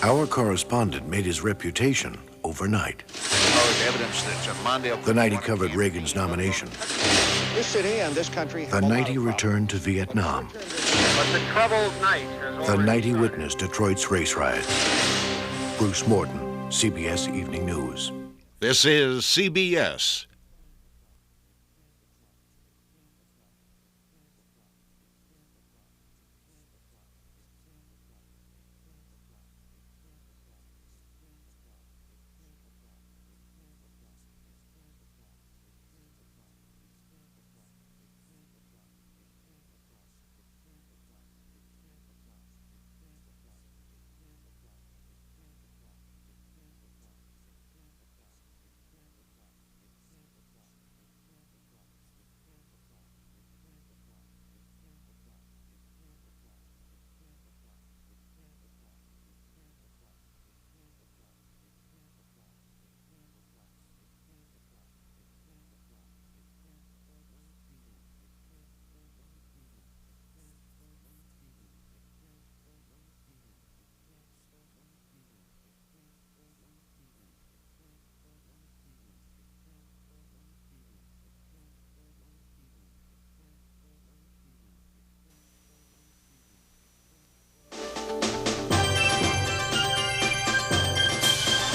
Our correspondent made his reputation overnight. Evidence that The night he covered Reagan's nomination. This city and this country. The night he returned to Vietnam. But the troubled night has The night he started. witnessed Detroit's race riots. Bruce Morton, CBS Evening News. This is CBS.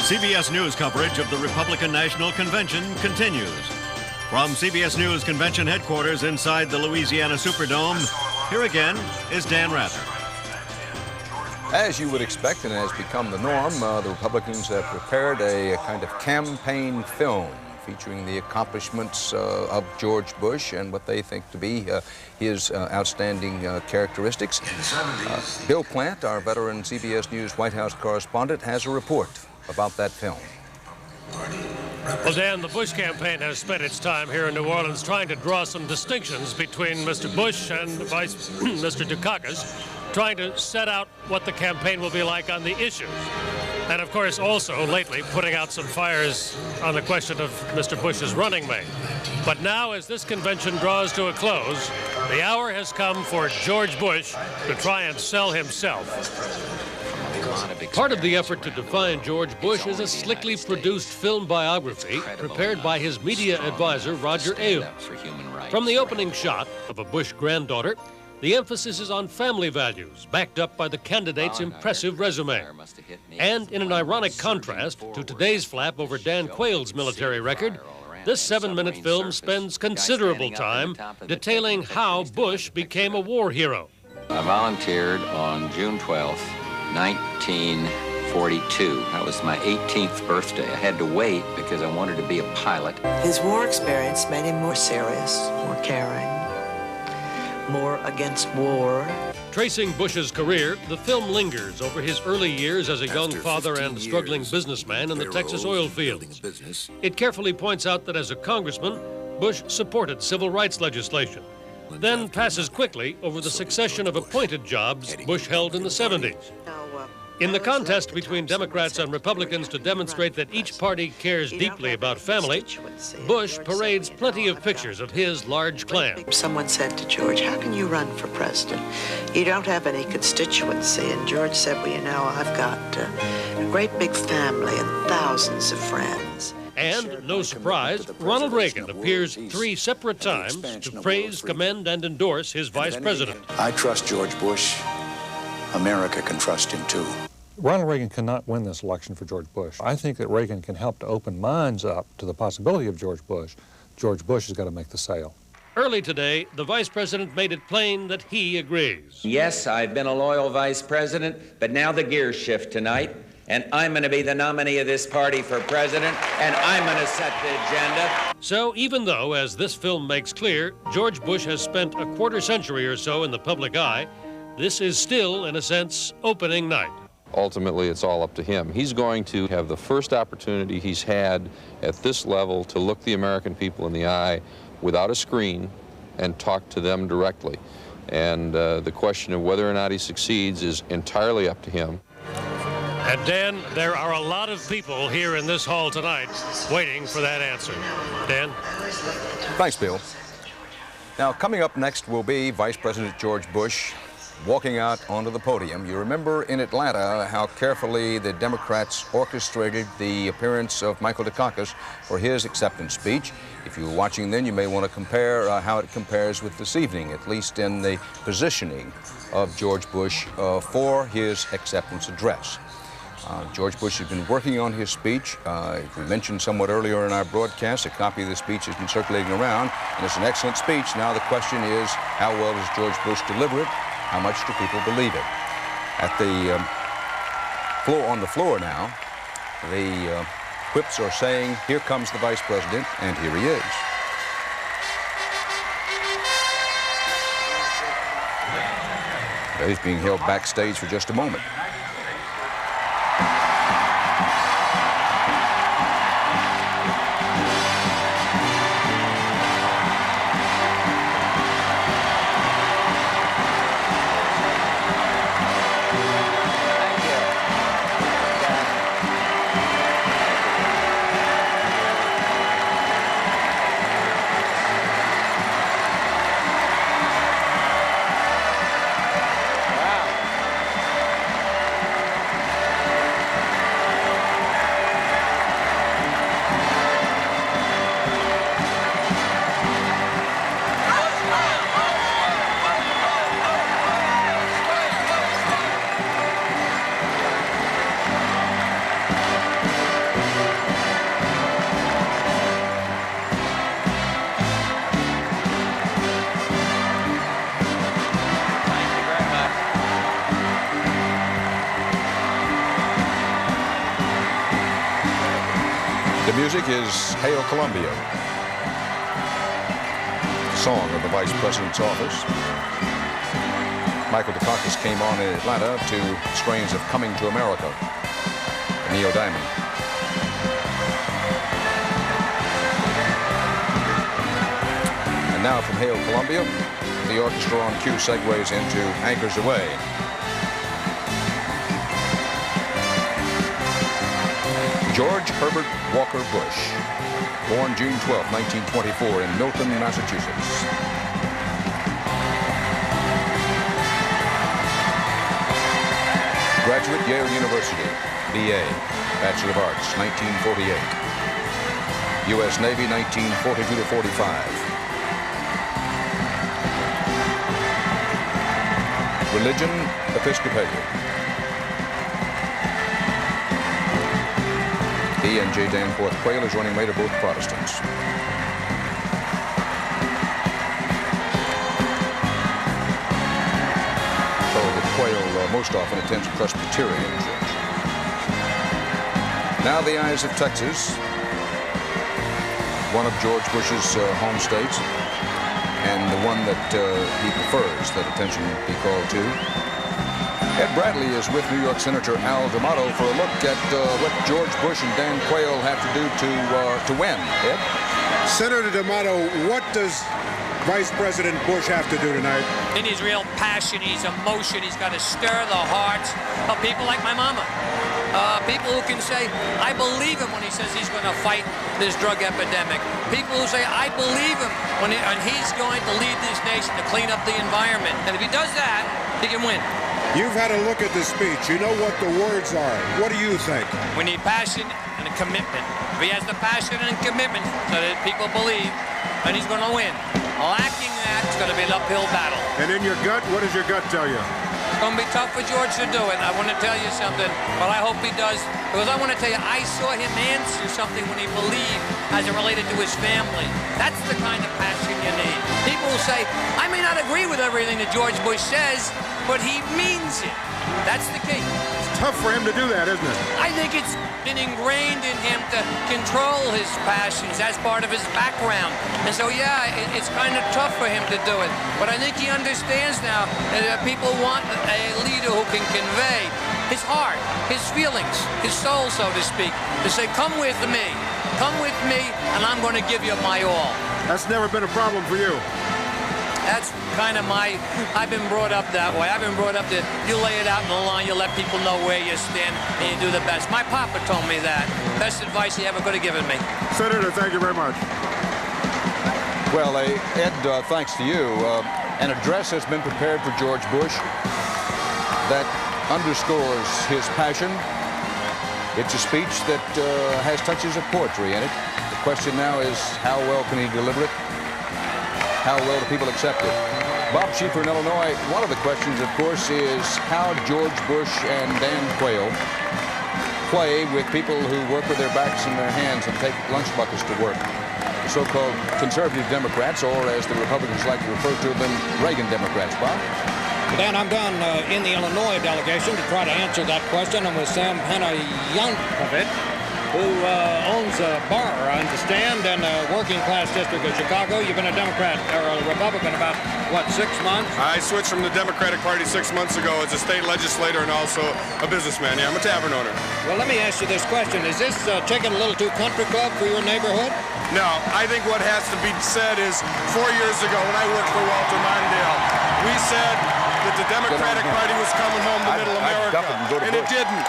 CBS News coverage of the Republican National Convention continues. From CBS News Convention headquarters inside the Louisiana Superdome, here again is Dan Rather. As you would expect and has become the norm, the Republicans have prepared a kind of campaign film featuring the accomplishments of George Bush and what they think to be his outstanding characteristics. Bill Plant, our veteran CBS News White House correspondent, has a report about that film. Well, Dan, the Bush campaign has spent its time here in New Orleans trying to draw some distinctions between Mr. Bush and Mr. Dukakis, trying to set out what the campaign will be like on the issues. And, of course, also lately putting out some fires on the question of Mr. Bush's running mate. But now, as this convention draws to a close, the hour has come for George Bush to try and sell himself. Part of the effort to define George Bush is a slickly produced film biography prepared by his media advisor, Roger Ailes. From the opening shot of a Bush granddaughter, the emphasis is on family values, backed up by the candidate's impressive resume. And in an ironic contrast to today's flap over Dan Quayle's military record, this 7-minute film spends considerable time detailing how Bush became a war hero. I volunteered on June 12th, 1942. That was my 18th birthday. I had to wait because I wanted to be a pilot. His war experience made him more serious, more caring, more against war. Tracing Bush's career, the film lingers over his early years as a young father and struggling businessman in the Texas oil fields. It carefully points out that as a congressman, Bush supported civil rights legislation, then passes quickly over the succession of appointed jobs Bush held in the 70s. In the contest between Democrats and Republicans to demonstrate that each party cares deeply about family, Bush parades plenty of pictures of his large clan. Someone said to George, "How can you run for president? You don't have any constituency." And George said, "Well, you know, I've got a great big family and thousands of friends." And, no surprise, Ronald Reagan appears 3 separate times to praise, commend, and endorse his vice president. I trust George Bush. America can trust him, too. Ronald Reagan cannot win this election for George Bush. I think that Reagan can help to open minds up to the possibility of George Bush. George Bush has got to make the sale. Early today, the vice president made it plain that he agrees. Yes, I've been a loyal vice president, but now the gears shift tonight, and I'm going to be the nominee of this party for president, and I'm going to set the agenda. So even though, as this film makes clear, George Bush has spent a quarter century or so in the public eye, this is still, in a sense, opening night. Ultimately, it's all up to him. He's going to have the first opportunity he's had at this level to look the American people in the eye without a screen and talk to them directly. And the question of whether or not he succeeds is entirely up to him. And Dan, there are a lot of people here in this hall tonight waiting for that answer. Dan? Thanks, Bill. Now, coming up next will be Vice President George Bush walking out onto the podium. You remember in Atlanta how carefully the Democrats orchestrated the appearance of Michael Dukakis for his acceptance speech. If you were watching then, you may want to compare how it compares with this evening, at least in the positioning of George Bush for his acceptance address. George Bush has been working on his speech. We mentioned somewhat earlier in our broadcast, a copy of the speech has been circulating around, and it's an excellent speech. Now the question is, how well does George Bush deliver it? How much do people believe it? At the on the floor now, the whips are saying, here comes the Vice President, and here he is. He's being held backstage for just a moment. The music is Hail Columbia, the song of the Vice President's office. Michael Dukakis came on in Atlanta to strains of Coming to America, Neil Diamond. And now from Hail Columbia, the orchestra on cue segues into Anchors Away. George Herbert Walker Bush, born June 12, 1924 in Milton, Massachusetts. Graduate Yale University, B.A., Bachelor of Arts, 1948. U.S. Navy, 1942 to 45. Religion, Episcopalian. He and J. Danforth Quayle, his running mate, are both Protestants. Though the Quayle most often attends Presbyterian church. Now the eyes of Texas, one of George Bush's home states, and the one that he prefers that attention be called to. Ed Bradley is with New York Senator Al D'Amato for a look at what George Bush and Dan Quayle have to do to win. Ed? Senator D'Amato, what does Vice President Bush have to do tonight? He needs real passion, he needs emotion, he's got to stir the hearts of people like my mama. People who can say, I believe him when he says he's going to fight this drug epidemic. People who say, I believe him when he's going to lead this nation to clean up the environment. And if he does that, he can win. You've had a look at the speech. You know what the words are. What do you think? We need passion and a commitment. If he has the passion and commitment so that people believe, then he's going to win. Lacking that, it's going to be an uphill battle. And in your gut, what does your gut tell you? It's going to be tough for George to do it. I want to tell you something, but I hope he does. Because I want to tell you, I saw him answer something when he believed as it related to his family. That's the kind of passion you need. People will say, I may not agree with everything that George Bush says, but he means it. That's the key. It's tough for him to do that, isn't it? I think it's been ingrained in him to control his passions. That's part of his background. And so, yeah, it's kind of tough for him to do it. But I think he understands now that people want a leader who can convey his heart, his feelings, his soul, so to speak, to say, come with me, and I'm going to give you my all. That's never been a problem for you. That's kind of I've been brought up that way. I've been brought up that you lay it out in the line, you let people know where you stand, and you do the best. My papa told me that. Best advice he ever could have given me. Senator, thank you very much. Well, Ed, thanks to you. An address has been prepared for George Bush that underscores his passion. It's a speech that has touches of poetry in it. The question now is, how well can he deliver it? How well do people accept it? Bob Schieffer in Illinois, one of the questions, of course, is how George Bush and Dan Quayle play with people who work with their backs and their hands and take lunch buckets to work. The so-called conservative Democrats, or as the Republicans like to refer to them, Reagan Democrats. Bob? Dan, I'm down in the Illinois delegation to try to answer that question. I'm with Sam Hanayankovic, who owns a bar, I understand, in a working-class district of Chicago. You've been a Democrat or a Republican about, what, 6 months? I switched from the Democratic Party 6 months ago as a state legislator and also a businessman. Yeah, I'm a tavern owner. Well, let me ask you this question. Is this chicken a little too country club for your neighborhood? No, I think what has to be said is 4 years ago when I worked for Walter Mondale, we said that the Democratic Party was coming home to middle America, and it didn't.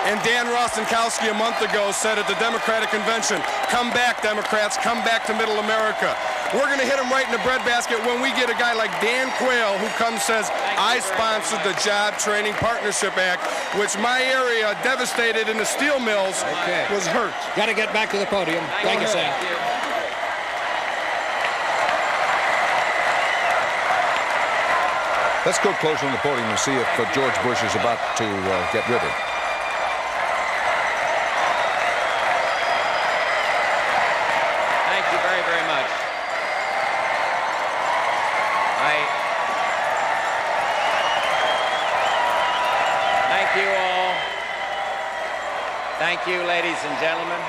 And Dan Rostenkowski a month ago said at the Democratic Convention, come back, Democrats, come back to middle America. We're going to hit them right in the breadbasket when we get a guy like Dan Quayle who comes and says, I sponsored the Job Training Partnership Act, which my area, devastated in the steel mills, was hurt. Got to get back to the podium. Thank you, Sam. Let's go closer on the podium and see if George Bush is about to get rid of it. Thank you very, very much. Thank you all. Thank you, ladies and gentlemen.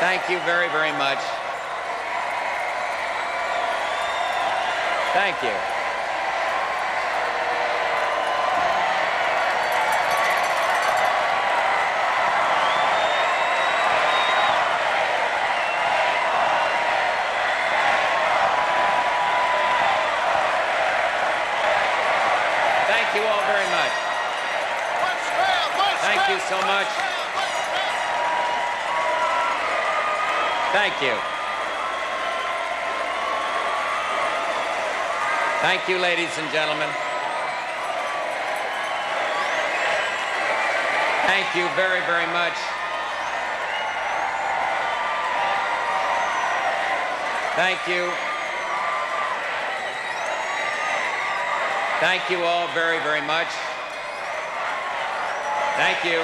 Thank you very, very much. Thank you. Thank you all very much. Thank you so much. Thank you. Thank you, ladies and gentlemen. Thank you very, very much. Thank you. Thank you all very, very much. Thank you.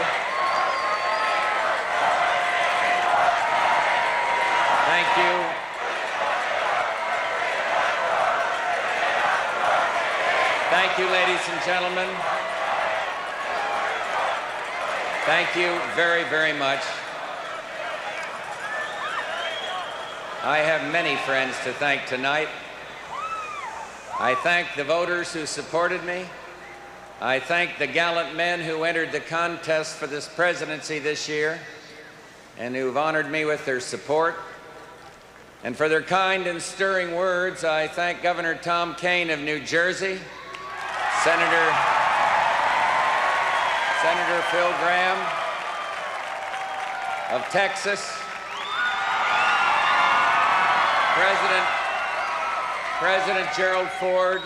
Thank you. Thank you, ladies and gentlemen. Thank you very, very much. I have many friends to thank tonight. I thank the voters who supported me. I thank the gallant men who entered the contest for this presidency this year and who've honored me with their support. And for their kind and stirring words, I thank Governor Tom Kean of New Jersey, Senator Phil Gramm of Texas, President Gerald Ford,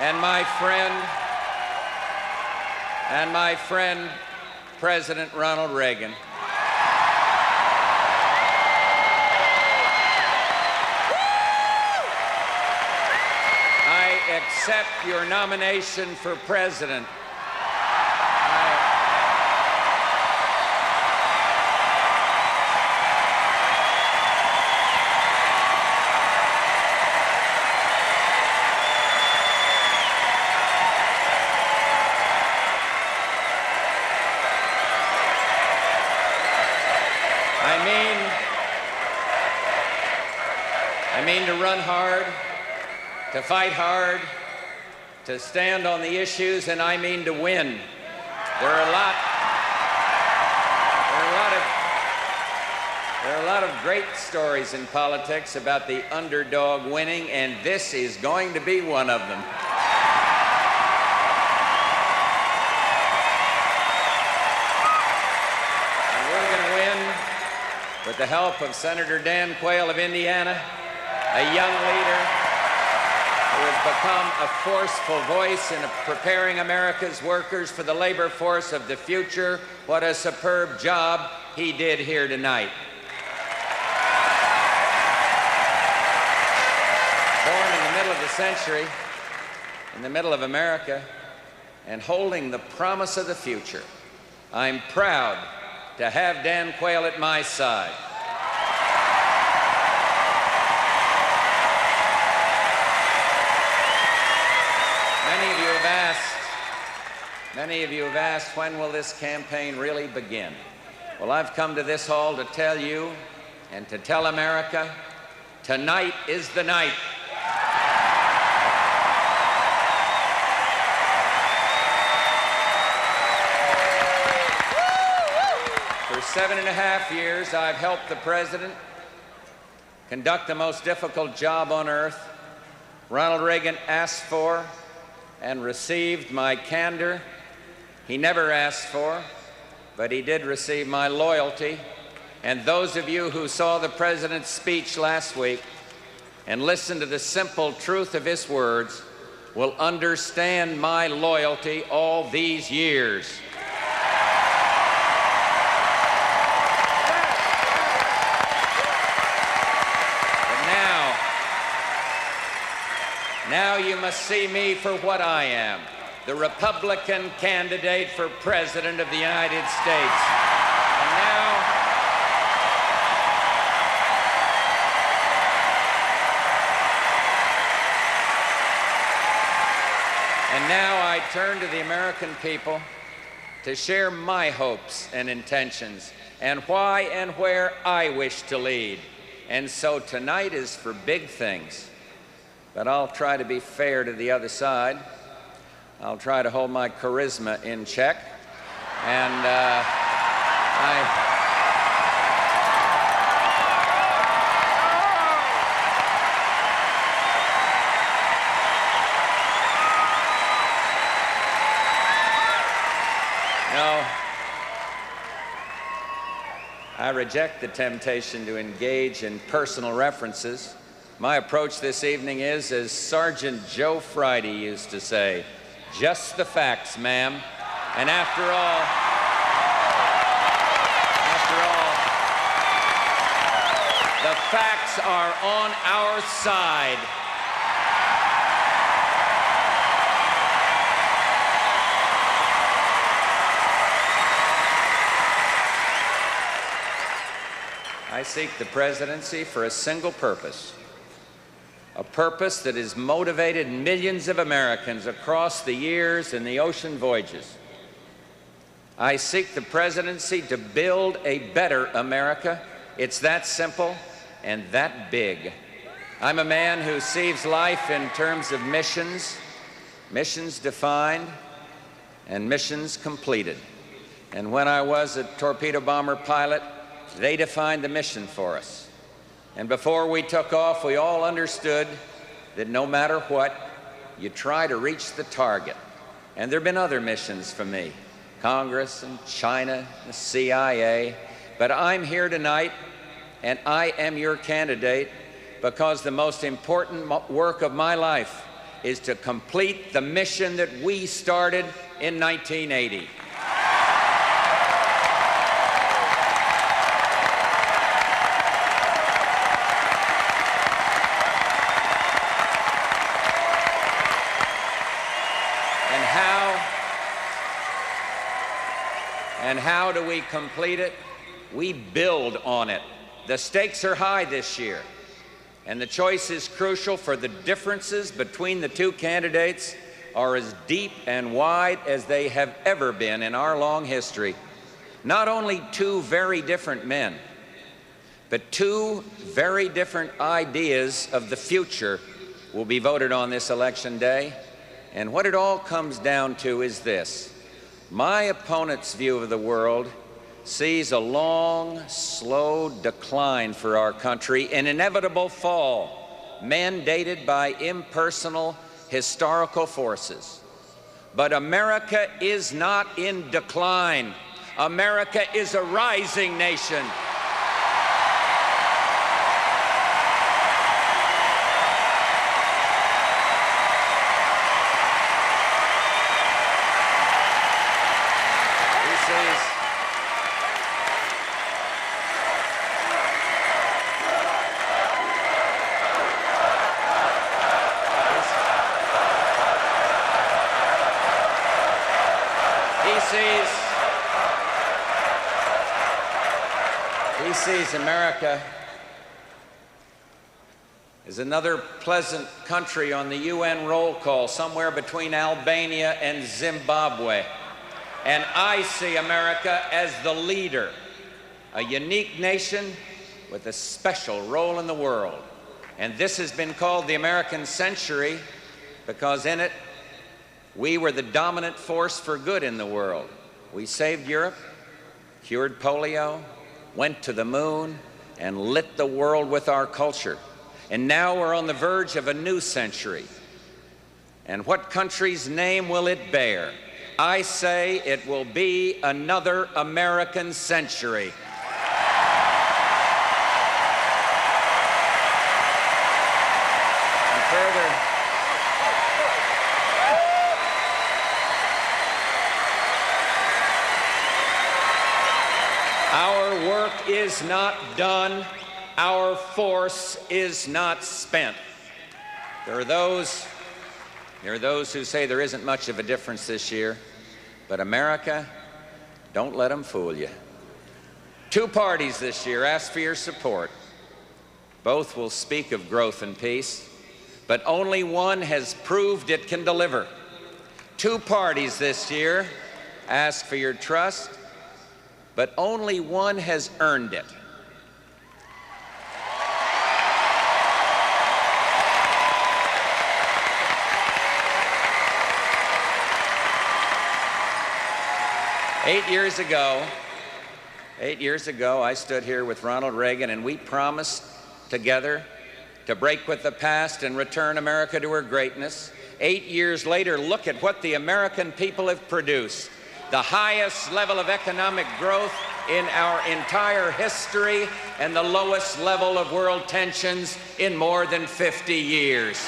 and my friend, President Ronald Reagan. I accept your nomination for president. I mean to run hard, to fight hard, to stand on the issues, and I mean to win. There are a lot of great stories in politics about the underdog winning, and this is going to be one of them. And we're going to win with the help of Senator Dan Quayle of Indiana, a young leader who has become a forceful voice in preparing America's workers for the labor force of the future. What a superb job he did here tonight. Born in the middle of the century, in the middle of America, and holding the promise of the future, I'm proud to have Dan Quayle at my side. Many of you have asked, when will this campaign really begin? Well, I've come to this hall to tell you and to tell America, tonight is the night. For 7.5 years, I've helped the president conduct the most difficult job on earth. Ronald Reagan asked for and received my candor. He never asked for, but he did receive my loyalty. And those of you who saw the president's speech last week and listened to the simple truth of his words will understand my loyalty all these years. Now you must see me for what I am, the Republican candidate for President of the United States. And now I turn to the American people to share my hopes and intentions and why and where I wish to lead. And so tonight is for big things. But I'll try to be fair to the other side. I'll try to hold my charisma in check. And I reject the temptation to engage in personal references. My approach this evening is, as Sergeant Joe Friday used to say, just the facts, ma'am. And after all, the facts are on our side. I seek the presidency for a single purpose. A purpose that has motivated millions of Americans across the years and the ocean voyages. I seek the presidency to build a better America. It's that simple and that big. I'm a man who sees life in terms of missions, missions defined and missions completed. And when I was a torpedo bomber pilot, they defined the mission for us. And before we took off, we all understood that no matter what, you try to reach the target. And there have been other missions for me, Congress and China, the CIA. But I'm here tonight, and I am your candidate because the most important work of my life is to complete the mission that we started in 1980. And how do we complete it? We build on it. The stakes are high this year, and the choice is crucial, for the differences between the two candidates are as deep and wide as they have ever been in our long history. Not only two very different men, but two very different ideas of the future will be voted on this election day. And what it all comes down to is this. My opponent's view of the world sees a long, slow decline for our country, an inevitable fall, mandated by impersonal historical forces. But America is not in decline. America is a rising nation. sees America as another pleasant country on the UN roll call, somewhere between Albania and Zimbabwe. And I see America as the leader, a unique nation with a special role in the world. And this has been called the American century because in it, we were the dominant force for good in the world. We saved Europe, cured polio, went to the moon, and lit the world with our culture. And now we're on the verge of a new century. And what country's name will it bear? I say it will be another American century. And further, our work is not done. Our force is not spent. There are those who say there isn't much of a difference this year, but America, don't let them fool you. Two parties this year ask for your support. Both will speak of growth and peace, but only one has proved it can deliver. Two parties this year ask for your trust, but only one has earned it. Eight years ago, I stood here with Ronald Reagan, and we promised together to break with the past and return America to her greatness. 8 years later, look at what the American people have produced. The highest level of economic growth in our entire history and the lowest level of world tensions in more than 50 years.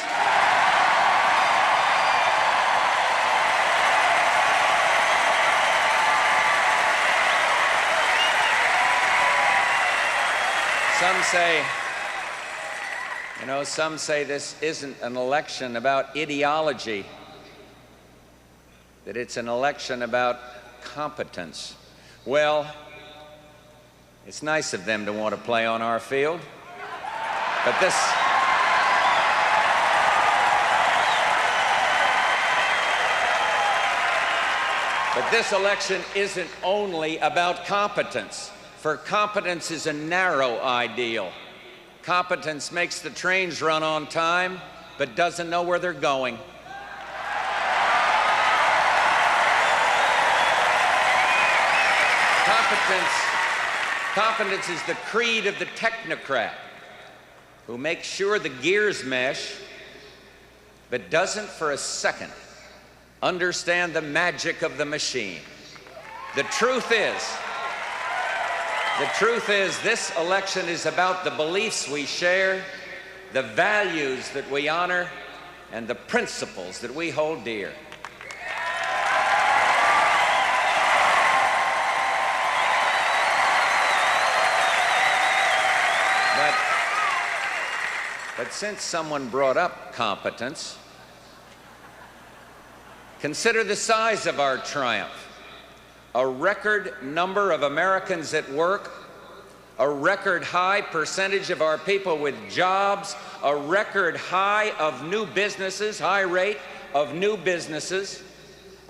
Some say this isn't an election about ideology, that it's an election about competence. Well, it's nice of them to want to play on our field, but this election isn't only about competence. For competence is a narrow ideal. Competence makes the trains run on time, but doesn't know where they're going. Competence is the creed of the technocrat who makes sure the gears mesh, but doesn't for a second understand the magic of the machine. The truth is, this election is about the beliefs we share, the values that we honor, and the principles that we hold dear. But since someone brought up competence, consider the size of our triumph. A record number of Americans at work, a record high percentage of our people with jobs, a record high of new businesses, high rate of new businesses,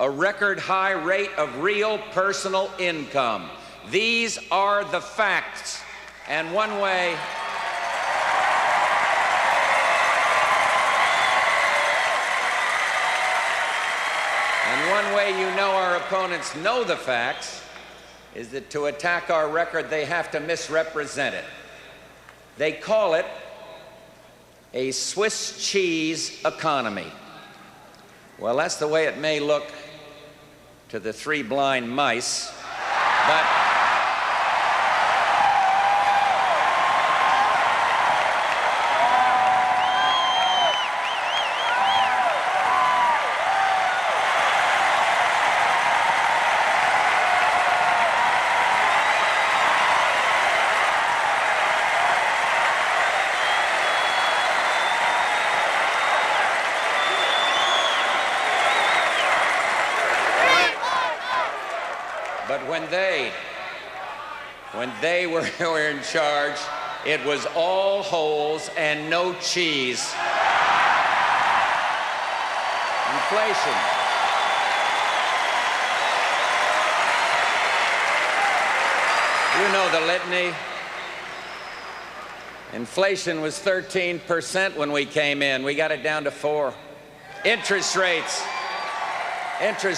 a record high rate of real personal income. These are the facts, and one way you know our opponents know the facts is that to attack our record, they have to misrepresent it. They call it a Swiss cheese economy. Well, that's the way it may look to the three blind mice, but But when they were in charge, it was all holes and no cheese. Inflation. You know the litany. Inflation was 13% when we came in. We got it down to 4%. Interest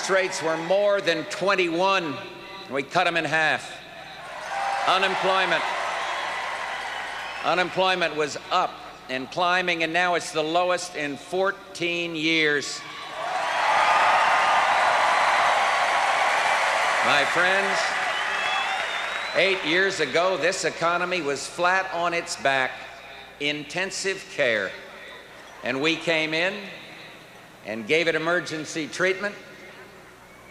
rates were more than 21. We cut them in half. Unemployment was up and climbing, and now it's the lowest in 14 years. My friends, 8 years ago, this economy was flat on its back, intensive care. And we came in and gave it emergency treatment,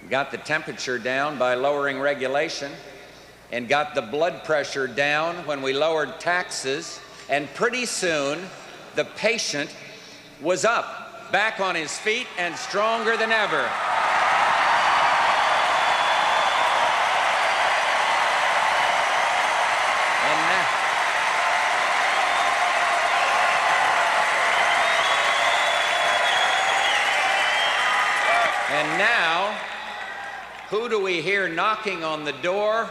got the temperature down by lowering regulation, and got the blood pressure down when we lowered taxes, and pretty soon the patient was up, back on his feet and stronger than ever. And now, who do we hear knocking on the door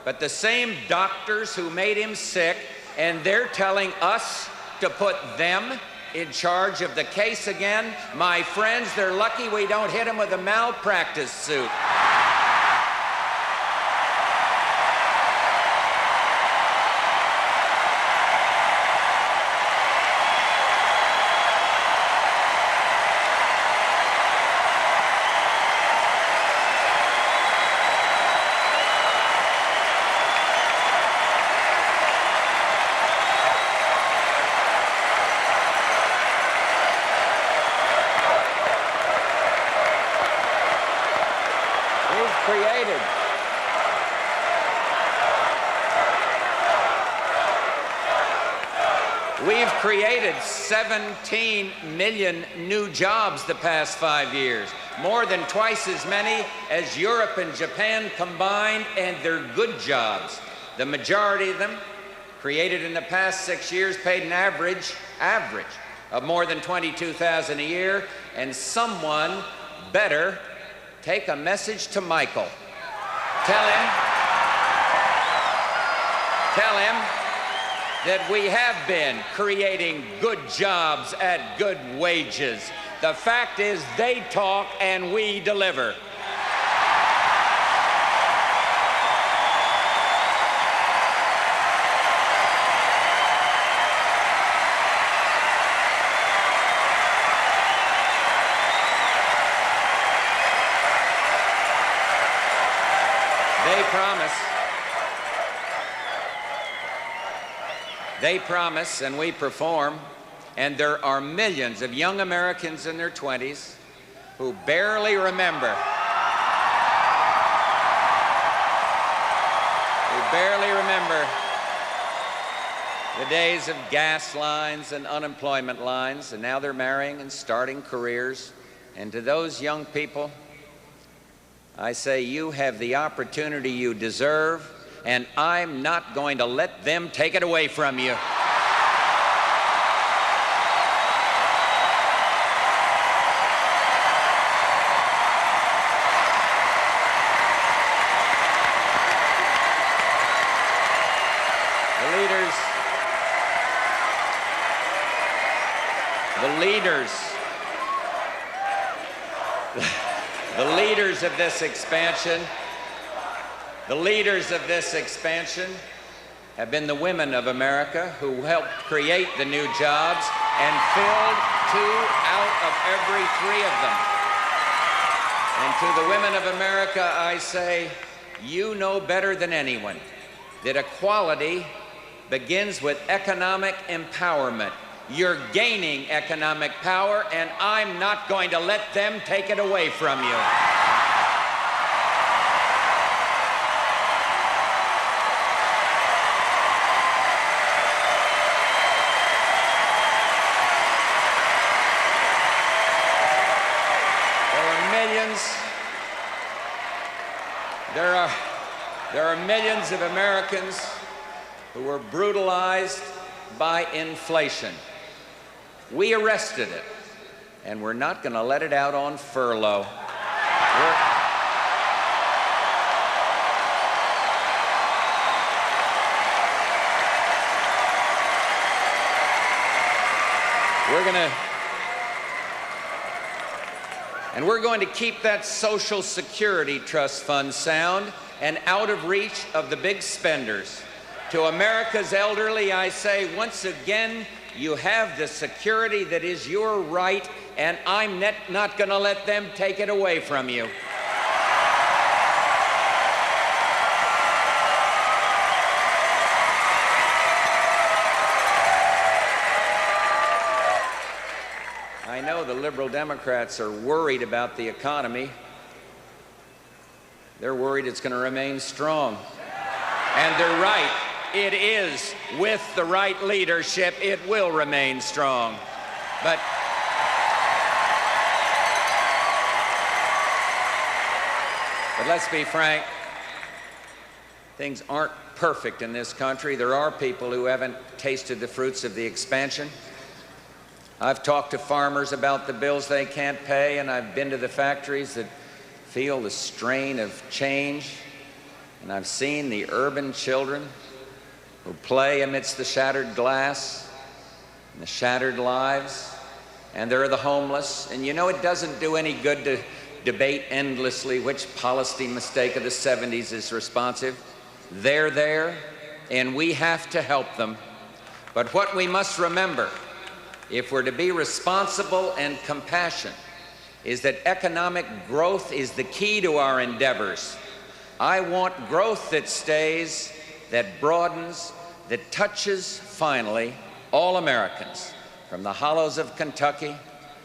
but the same doctors who made him sick, and they're telling us to put them in charge of the case again? My friends, they're lucky we don't hit them with a malpractice suit. We've created 17 million new jobs the past 5 years, more than twice as many as Europe and Japan combined, and they're good jobs. The majority of them, created in the past 6 years, paid an average of more than $22,000 a year, and someone better take a message to Michael. Tell him that we have been creating good jobs at good wages. The fact is, they talk and we deliver. They promise and we perform, and there are millions of young Americans in their 20s who barely remember the days of gas lines and unemployment lines, and now they're marrying and starting careers. And to those young people, I say, you have the opportunity you deserve, and I'm not going to let them take it away from you. The leaders of this expansion have been the women of America who helped create the new jobs and filled 2 out of every 3 of them. And to the women of America, I say, you know better than anyone that equality begins with economic empowerment. You're gaining economic power, and I'm not going to let them take it away from you. There are millions of Americans who were brutalized by inflation. We arrested it, and we're not going to let it out on furlough. We're going to keep that Social Security Trust Fund sound and out of reach of the big spenders. To America's elderly, I say, once again, you have the security that is your right, and I'm not going to let them take it away from you. I know the liberal Democrats are worried about the economy. They're worried it's going to remain strong. And they're right. It is. With the right leadership, it will remain strong. But let's be frank, things aren't perfect in this country. There are people who haven't tasted the fruits of the expansion. I've talked to farmers about the bills they can't pay, and I've been to the factories that feel the strain of change, and I've seen the urban children who play amidst the shattered glass and the shattered lives, and there are the homeless. And you know, it doesn't do any good to debate endlessly which policy mistake of the 70s is responsive. They're there, and we have to help them. But what we must remember, if we're to be responsible and compassionate, is that economic growth is the key to our endeavors. I want growth that stays, that broadens, that touches, finally, all Americans, from the hollows of Kentucky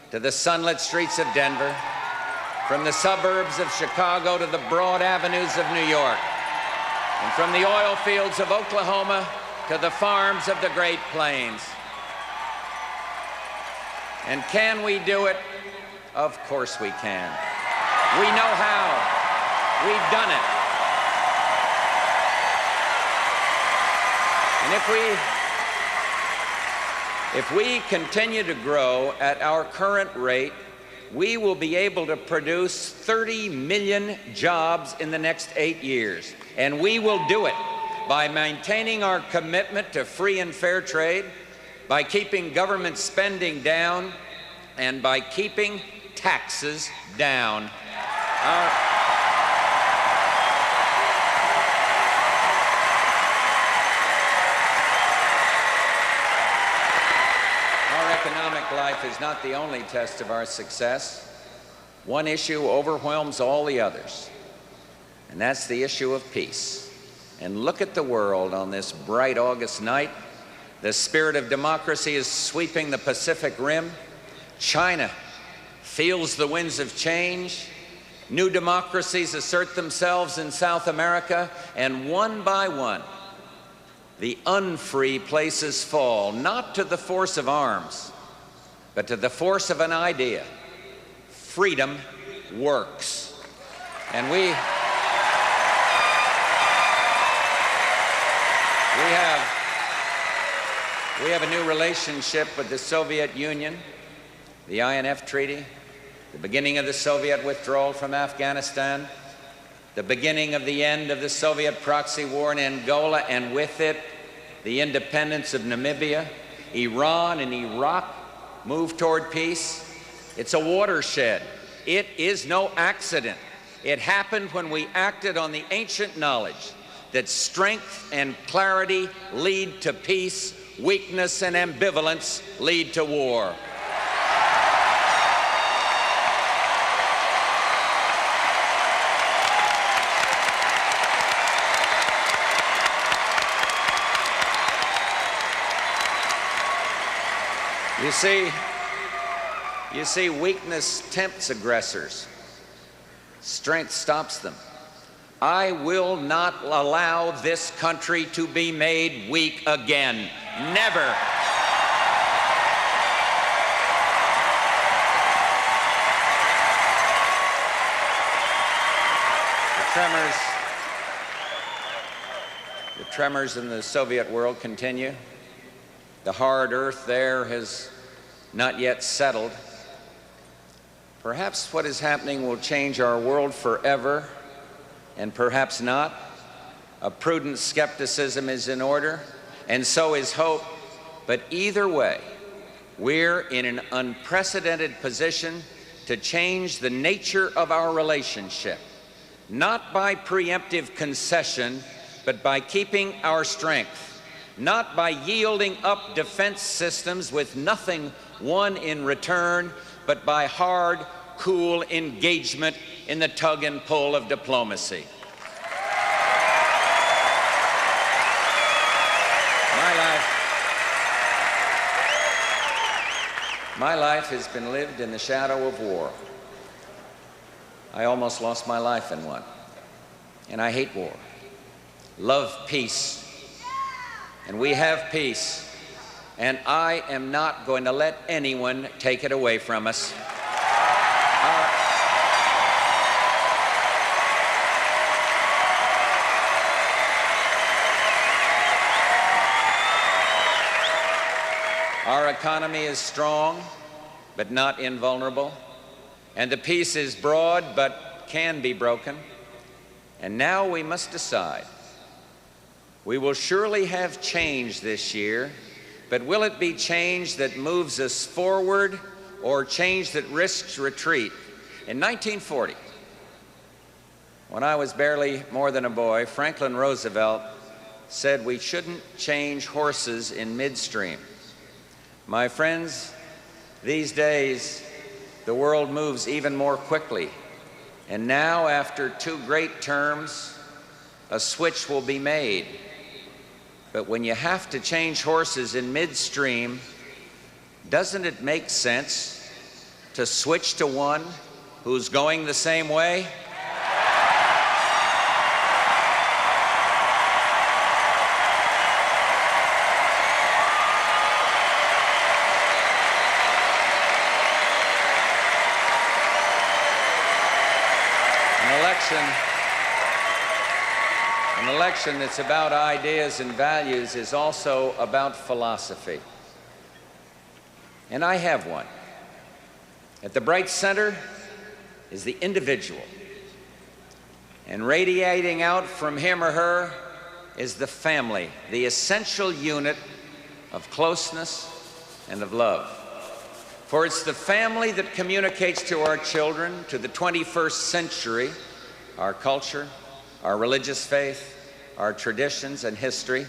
to the sunlit streets of Denver, from the suburbs of Chicago to the broad avenues of New York, and from the oil fields of Oklahoma to the farms of the Great Plains. And can we do it? Of course we can. We know how. We've done it. And if we continue to grow at our current rate, we will be able to produce 30 million jobs in the next 8 years. And we will do it by maintaining our commitment to free and fair trade, by keeping government spending down, and by keeping taxes down. Our economic life is not the only test of our success. One issue overwhelms all the others, and that's the issue of peace. And look at the world on this bright August night. The spirit of democracy is sweeping the Pacific Rim. China feels the winds of change. New democracies assert themselves in South America, and one by one, the unfree places fall, not to the force of arms, but to the force of an idea. Freedom works. And we have a new relationship with the Soviet Union, the INF Treaty, the beginning of the Soviet withdrawal from Afghanistan, the beginning of the end of the Soviet proxy war in Angola, and with it, the independence of Namibia. Iran and Iraq move toward peace. It's a watershed. It is no accident. It happened when we acted on the ancient knowledge that strength and clarity lead to peace, weakness and ambivalence lead to war. You see, weakness tempts aggressors. Strength stops them. I will not allow this country to be made weak again. Never. tremors in the Soviet world continue. The hard earth there has not yet settled. Perhaps what is happening will change our world forever, and perhaps not. A prudent skepticism is in order, and so is hope. But either way, we're in an unprecedented position to change the nature of our relationship, not by preemptive concession, but by keeping our strength, not by yielding up defense systems with nothing won in return, but by hard, cool engagement in the tug and pull of diplomacy. My life has been lived in the shadow of war. I almost lost my life in one. And I hate war. Love peace. And we have peace. And I am not going to let anyone take it away from us. Our economy is strong, but not invulnerable. And the peace is broad, but can be broken. And now we must decide. We will surely have change this year, but will it be change that moves us forward or change that risks retreat? In 1940, when I was barely more than a boy, Franklin Roosevelt said we shouldn't change horses in midstream. My friends, these days, the world moves even more quickly. And now, after 2 great terms, a switch will be made. But when you have to change horses in midstream, doesn't it make sense to switch to one who's going the same way? An election that's about ideas and values is also about philosophy. And I have one. At the bright center is the individual. And radiating out from him or her is the family, the essential unit of closeness and of love. For it's the family that communicates to our children, to the 21st century, our culture, our religious faith, our traditions and history,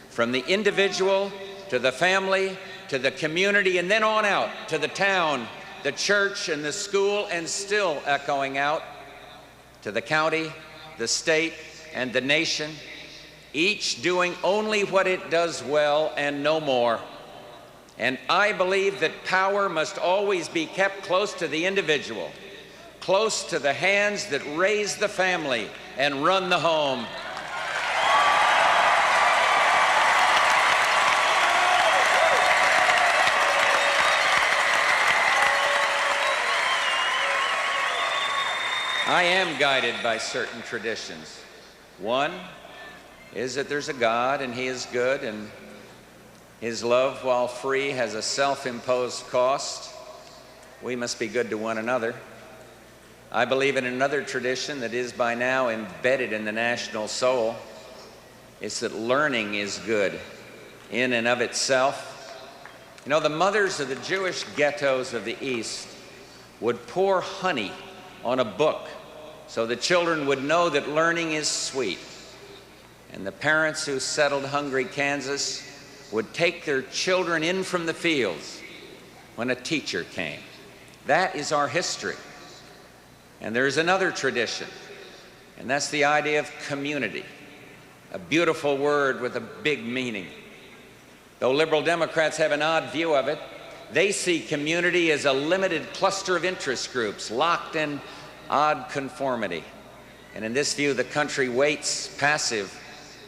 from the individual to the family to the community, and then on out to the town, the church, and the school, and still echoing out to the county, the state, and the nation, each doing only what it does well and no more. And I believe that power must always be kept close to the individual, close to the hands that raise the family and run the home. I am guided by certain traditions. One is that there's a God and He is good, and His love, while free, has a self-imposed cost. We must be good to one another. I believe in another tradition that is by now embedded in the national soul. It's that learning is good in and of itself. You know, the mothers of the Jewish ghettos of the East would pour honey on a book so the children would know that learning is sweet. And the parents who settled hungry Kansas would take their children in from the fields when a teacher came. That is our history. And there's another tradition, and that's the idea of community, a beautiful word with a big meaning. Though liberal Democrats have an odd view of it, they see community as a limited cluster of interest groups locked in odd conformity. And in this view, the country waits passive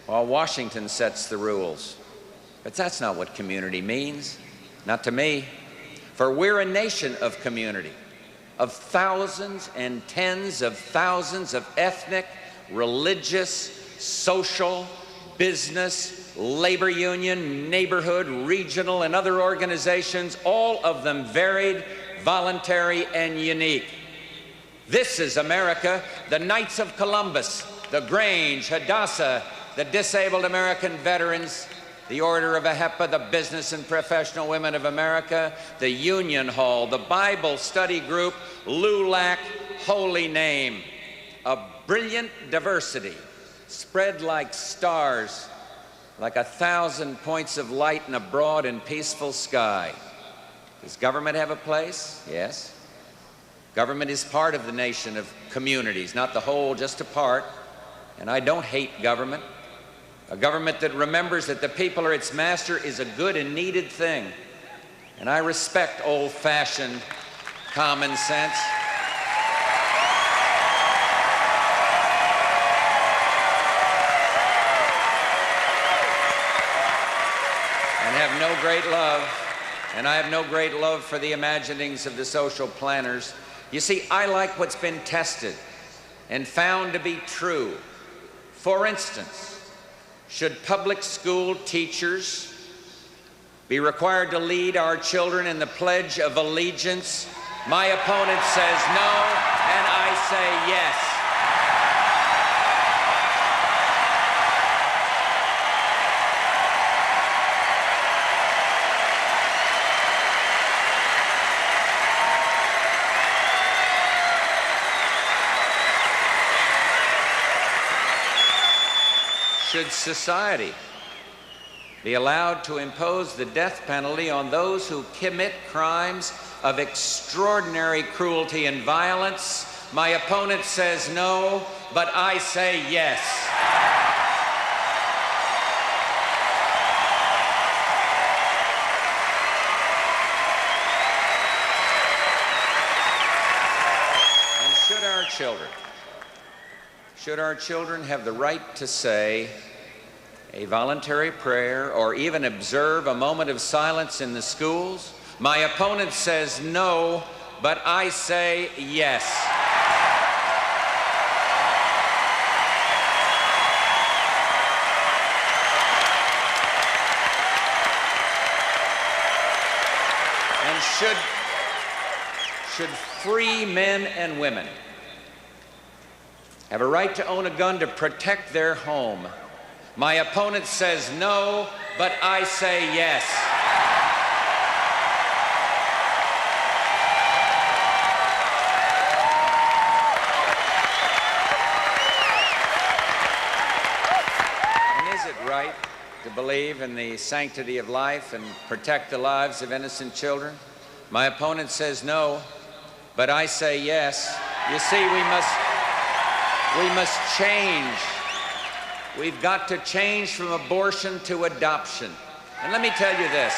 while Washington sets the rules. But that's not what community means, not to me. For we're a nation of community, of thousands and tens of thousands of ethnic, religious, social, business, labor union, neighborhood, regional, and other organizations, all of them varied, voluntary, and unique. This is America, the Knights of Columbus, the Grange, Hadassah, the Disabled American Veterans, the Order of AHEPA, the Business and Professional Women of America, the Union Hall, the Bible Study Group, LULAC, Holy Name. A brilliant diversity spread like stars, like 1,000 points of light in a broad and peaceful sky. Does government have a place? Yes. Government is part of the nation of communities, not the whole, just a part. And I don't hate government. A government that remembers that the people are its master is a good and needed thing. And I respect old-fashioned common sense. And have no great love, and I have no great love for the imaginings of the social planners. You see, I like what's been tested and found to be true. For instance, should public school teachers be required to lead our children in the Pledge of Allegiance? My opponent says no, and I say yes. Should society be allowed to impose the death penalty on those who commit crimes of extraordinary cruelty and violence? My opponent says no, but I say yes. And should our children have the right to say a voluntary prayer or even observe a moment of silence in the schools? My opponent says no, but I say yes. And should free men and women have a right to own a gun to protect their home? My opponent says no, but I say yes. And is it right to believe in the sanctity of life and protect the lives of innocent children? My opponent says no, but I say yes. You see, we must change. We've got to change from abortion to adoption. And let me tell you this.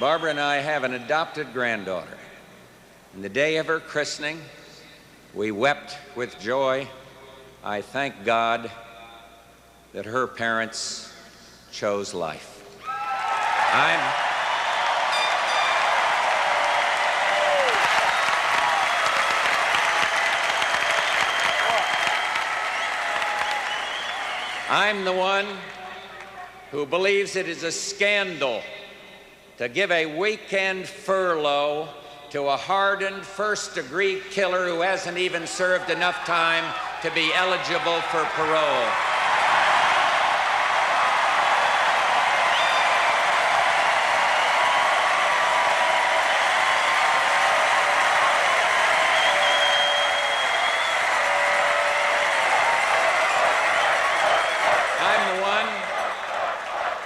Barbara and I have an adopted granddaughter. And the day of her christening, we wept with joy. I thank God that her parents chose life. I'm the one who believes it is a scandal to give a weekend furlough to a hardened first-degree killer who hasn't even served enough time to be eligible for parole.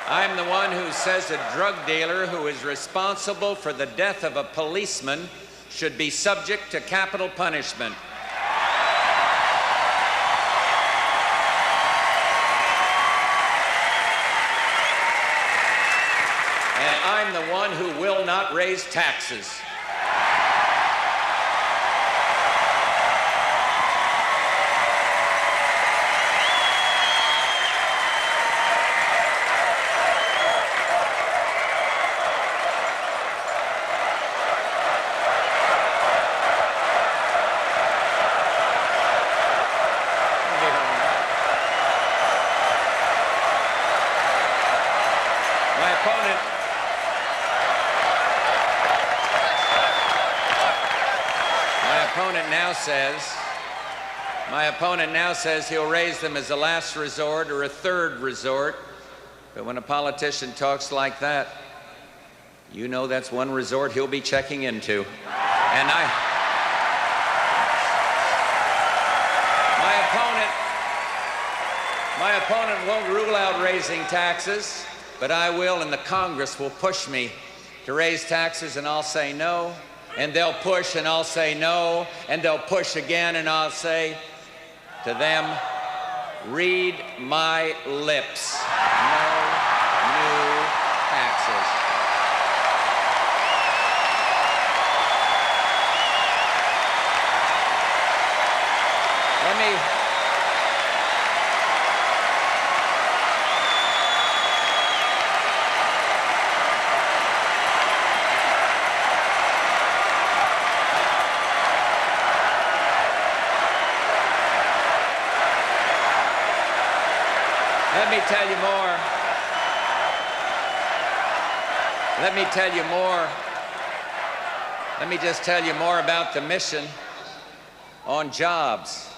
I'm the one who says a drug dealer who is responsible for the death of a policeman should be subject to capital punishment. And I'm the one who will not raise taxes. says he'll raise them as a last resort or a third resort. But when a politician talks like that, you know that's one resort he'll be checking into. And my opponent won't rule out raising taxes, but I will, and the Congress will push me to raise taxes, and I'll say no, and they'll push, and I'll say no, and they'll push again, and I'll say to them, read my lips. No new taxes. Let me tell you more. Let me tell you more. Let me just tell you more about the mission on jobs.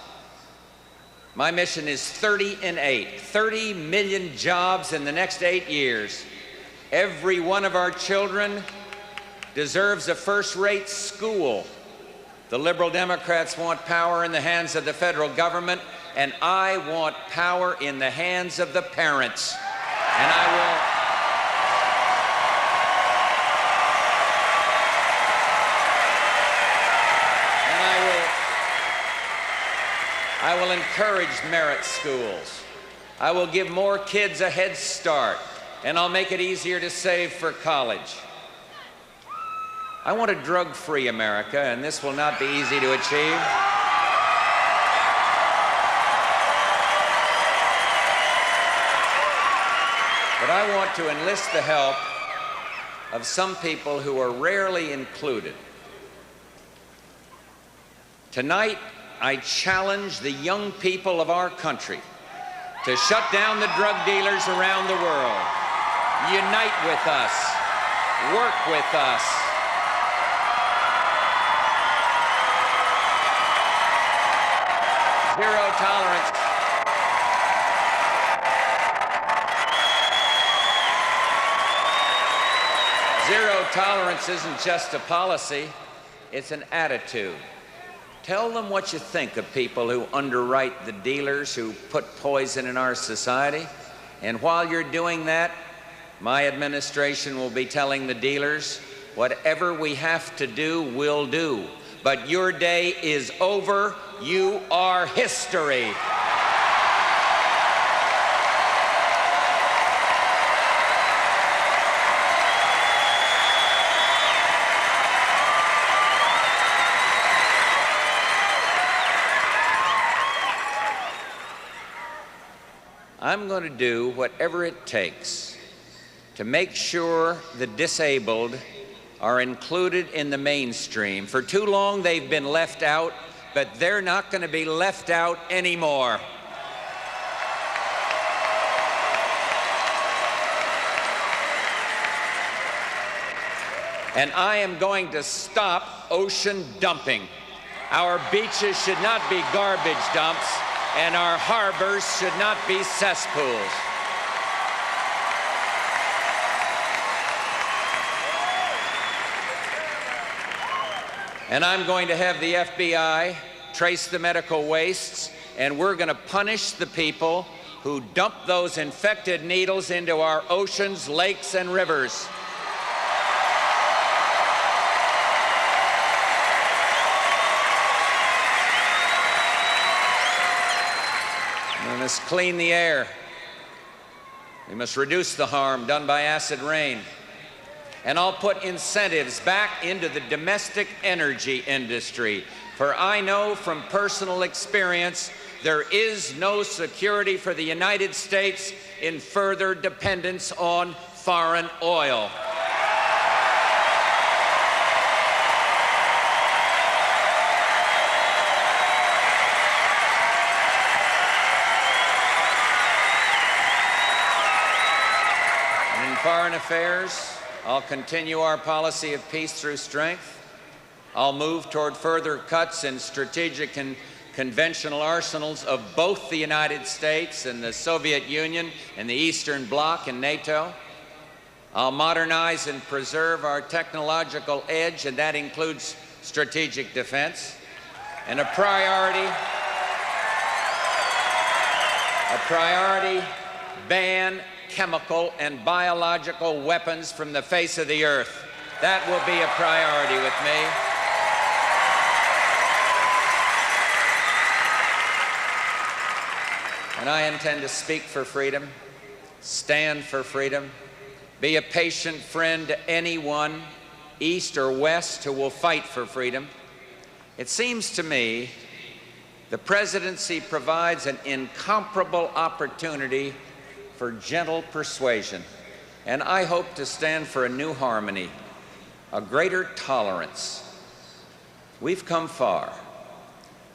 My mission is 30 in 8, 30 million jobs in the next 8 years. Every one of our children deserves a first-rate school. The liberal Democrats want power in the hands of the federal government, and I want power in the hands of the parents. And I will encourage merit schools. I will give more kids a head start, and I'll make it easier to save for college. I want a drug-free America, and this will not be easy to achieve. But I want to enlist the help of some people who are rarely included. Tonight, I challenge the young people of our country to shut down the drug dealers around the world. Unite with us. Work with us. Zero tolerance. Zero tolerance isn't just a policy, it's an attitude. Tell them what you think of people who underwrite the dealers who put poison in our society. And while you're doing that, my administration will be telling the dealers, whatever we have to do, we'll do. But your day is over. You are history. I'm going to do whatever it takes to make sure the disabled are included in the mainstream. For too long, they've been left out, but they're not going to be left out anymore. And I am going to stop ocean dumping. Our beaches should not be garbage dumps, and our harbors should not be cesspools. And I'm going to have the FBI trace the medical wastes, and we're going to punish the people who dump those infected needles into our oceans, lakes, and rivers. We must clean the air. We must reduce the harm done by acid rain. And I'll put incentives back into the domestic energy industry. For I know from personal experience, there is no security for the United States in further dependence on foreign oil. And in foreign affairs, I'll continue our policy of peace through strength. I'll move toward further cuts in strategic and conventional arsenals of both the United States and the Soviet Union and the Eastern Bloc and NATO. I'll modernize and preserve our technological edge, and that includes strategic defense. And a priority, ban chemical and biological weapons from the face of the earth. That will be a priority with me. And I intend to speak for freedom, stand for freedom, be a patient friend to anyone, East or West, who will fight for freedom. It seems to me the presidency provides an incomparable opportunity for gentle persuasion, and I hope to stand for a new harmony, a greater tolerance. We've come far,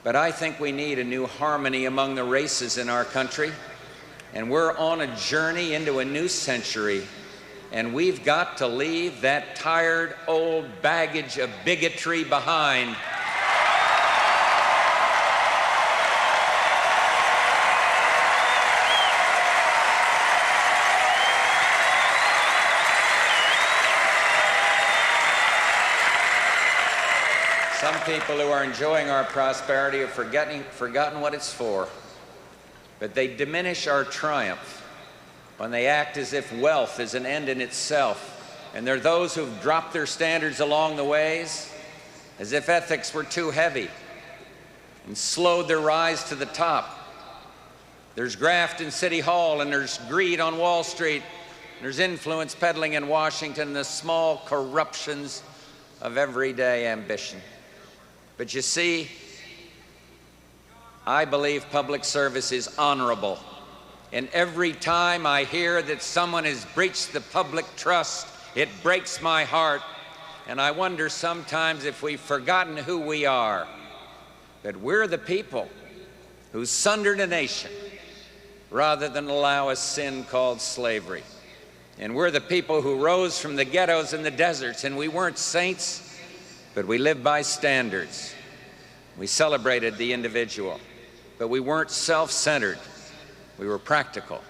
but I think we need a new harmony among the races in our country, and we're on a journey into a new century, and we've got to leave that tired old baggage of bigotry behind. Some people who are enjoying our prosperity have forgotten what it's for. But they diminish our triumph when they act as if wealth is an end in itself. And there are those who've dropped their standards along the ways, as if ethics were too heavy, and slowed their rise to the top. There's graft in City Hall, and there's greed on Wall Street, and there's influence peddling in Washington, and the small corruptions of everyday ambition. But you see, I believe public service is honorable. And every time I hear that someone has breached the public trust, it breaks my heart. And I wonder sometimes if we've forgotten who we are, that we're the people who sundered a nation rather than allow a sin called slavery. And we're the people who rose from the ghettos and the deserts, and we weren't saints, but we lived by standards. We celebrated the individual, but we weren't self-centered. We were practical,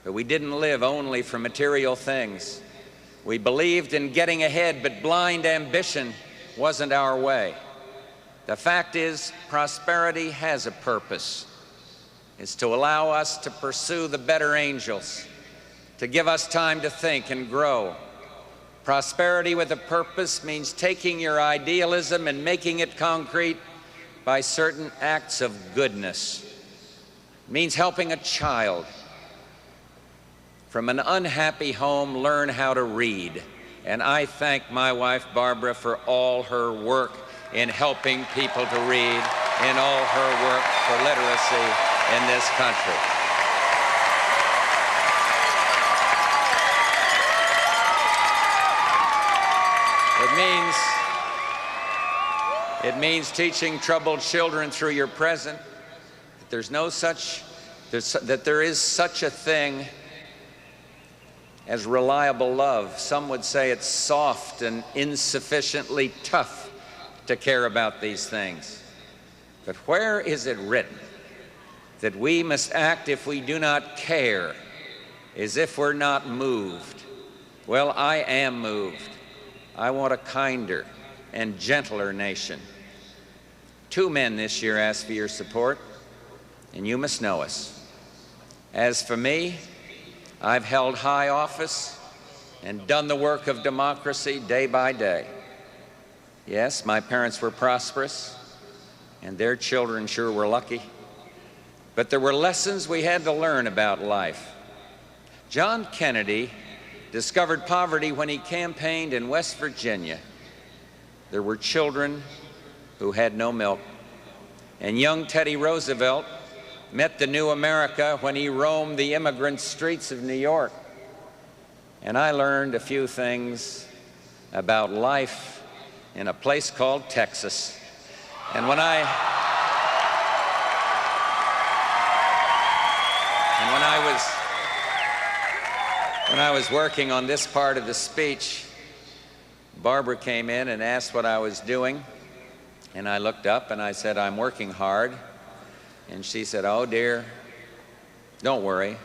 but we didn't live only for material things. We believed in getting ahead, but blind ambition wasn't our way. The fact is, prosperity has a purpose. It's to allow us to pursue the better angels, to give us time to think and grow. Prosperity with a purpose means taking your idealism and making it concrete by certain acts of goodness. It means helping a child from an unhappy home learn how to read. And I thank my wife, Barbara, for all her work in helping people to read, in all her work for literacy in this country. It means teaching troubled children through your present that there is such a thing as reliable love. Some would say it's soft and insufficiently tough to care about these things. But where is it written that we must act if we do not care, as if we're not moved? Well, I am moved. I want a kinder and gentler nation. 2 men this year asked for your support, and you must know us. As for me, I've held high office and done the work of democracy day by day. Yes, my parents were prosperous, and their children sure were lucky. But there were lessons we had to learn about life. John Kennedy discovered poverty when he campaigned in West Virginia. There were children who had no milk. And young Teddy Roosevelt met the new America when he roamed the immigrant streets of New York. And I learned a few things about life in a place called Texas. And when I was working on this part of the speech, Barbara came in and asked what I was doing. And I looked up and I said, "I'm working hard." And she said, "Oh dear, don't worry.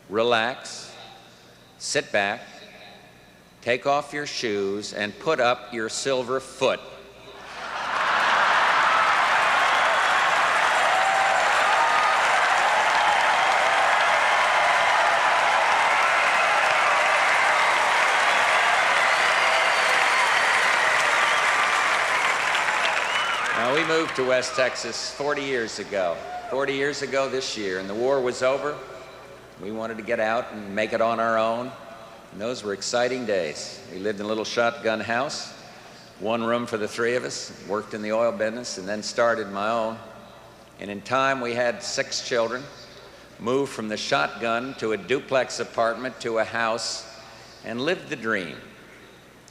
Relax, sit back, take off your shoes, and put up your silver foot." Now, we moved to West Texas 40 years ago. 40 years ago this year, and the war was over. We wanted to get out and make it on our own, and those were exciting days. We lived in a little shotgun house, one room for the three of us, worked in the oil business, and then started my own. And in time, we had 6 children, moved from the shotgun to a duplex apartment to a house, and lived the dream.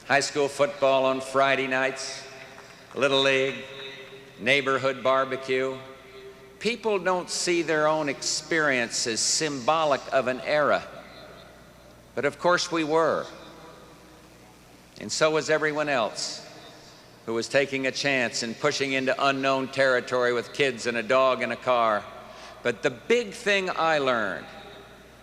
High school football on Friday nights, Little League, neighborhood barbecue. People don't see their own experience as symbolic of an era, but of course we were. And so was everyone else who was taking a chance and pushing into unknown territory with kids and a dog in a car. But the big thing I learned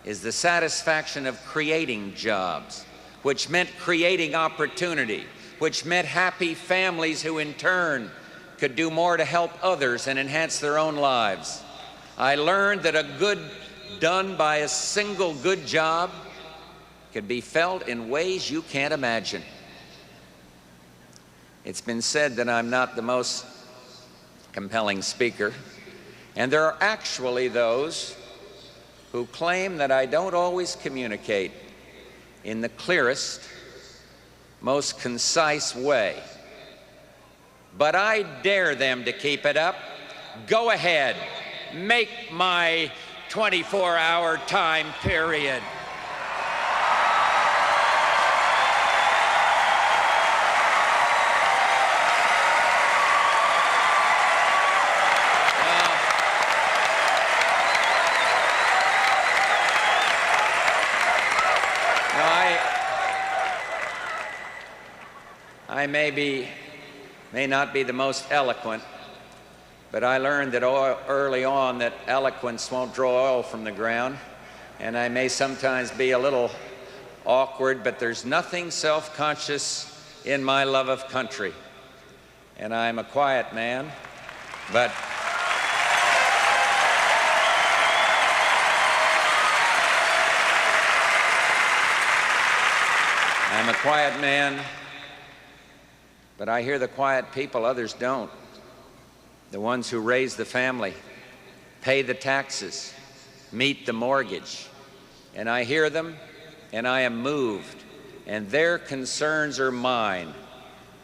is the satisfaction of creating jobs, which meant creating opportunity, which meant happy families who in turn could do more to help others and enhance their own lives. I learned that a good done by a single good job could be felt in ways you can't imagine. It's been said that I'm not the most compelling speaker, and there are actually those who claim that I don't always communicate in the clearest, most concise way. But I dare them to keep it up. Go ahead, make my 24-hour time period. I may not be the most eloquent, but I learned that early on that eloquence won't draw oil from the ground, and I may sometimes be a little awkward, but there's nothing self-conscious in my love of country. And I'm a quiet man, but I'm a quiet man, but I hear the quiet people others don't. The ones who raise the family, pay the taxes, meet the mortgage. And I hear them, and I am moved, and their concerns are mine.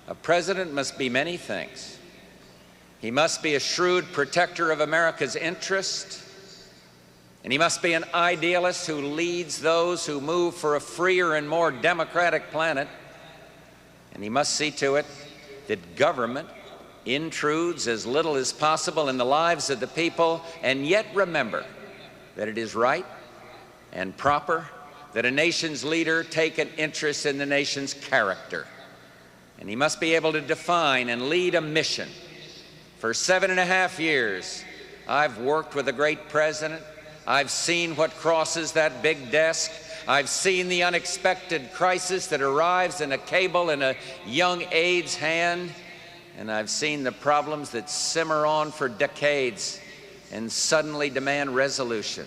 A president must be many things. He must be a shrewd protector of America's interest, and he must be an idealist who leads those who move for a freer and more democratic planet. And he must see to it that government intrudes as little as possible in the lives of the people, and yet remember that it is right and proper that a nation's leader take an interest in the nation's character. And he must be able to define and lead a mission. For 7.5 years, I've worked with a great president. I've seen what crosses that big desk. I've seen the unexpected crisis that arrives in a cable in a young aide's hand. And I've seen the problems that simmer on for decades and suddenly demand resolution.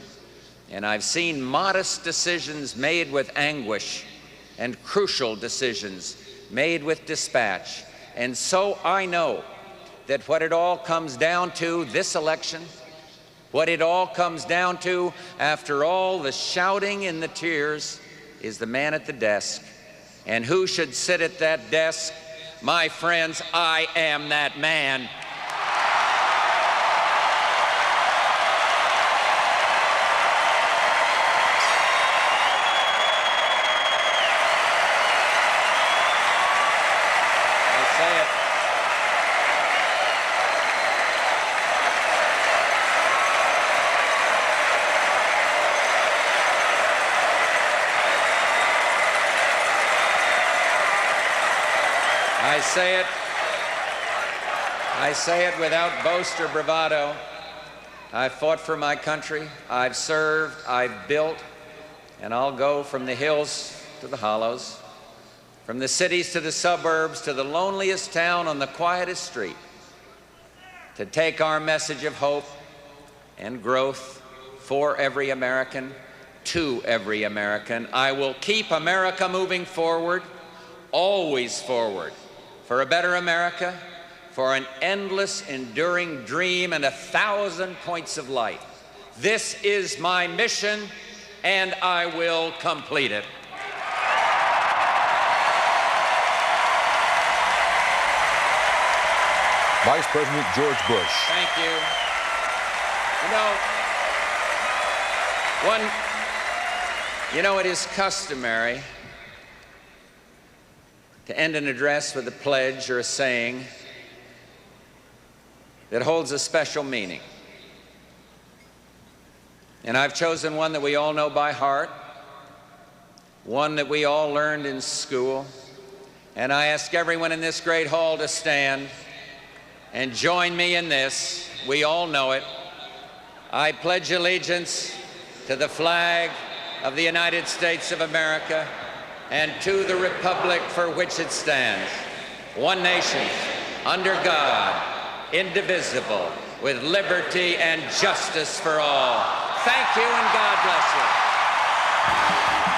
And I've seen modest decisions made with anguish and crucial decisions made with dispatch. And so I know that what it all comes down to this election, what it all comes down to after all the shouting and the tears, is the man at the desk. And who should sit at that desk? My friends, I am that man. I say it I say it without boast or bravado. I've fought for my country, I've served, I've built, and I'll go from the hills to the hollows, from the cities to the suburbs, to the loneliest town on the quietest street, to take our message of hope and growth for every American, to every American. I will keep America moving forward, always forward, for a better America, for an endless, enduring dream and 1,000 points of light. This is my mission, and I will complete it. Vice President George Bush. Thank you. It is customary to end an address with a pledge or a saying that holds a special meaning. And I've chosen one that we all know by heart, one that we all learned in school. And I ask everyone in this great hall to stand and join me in this. We all know it. I pledge allegiance to the flag of the United States of America and to the republic for which it stands, one nation, under God, indivisible, with liberty and justice for all. Thank you, and God bless you.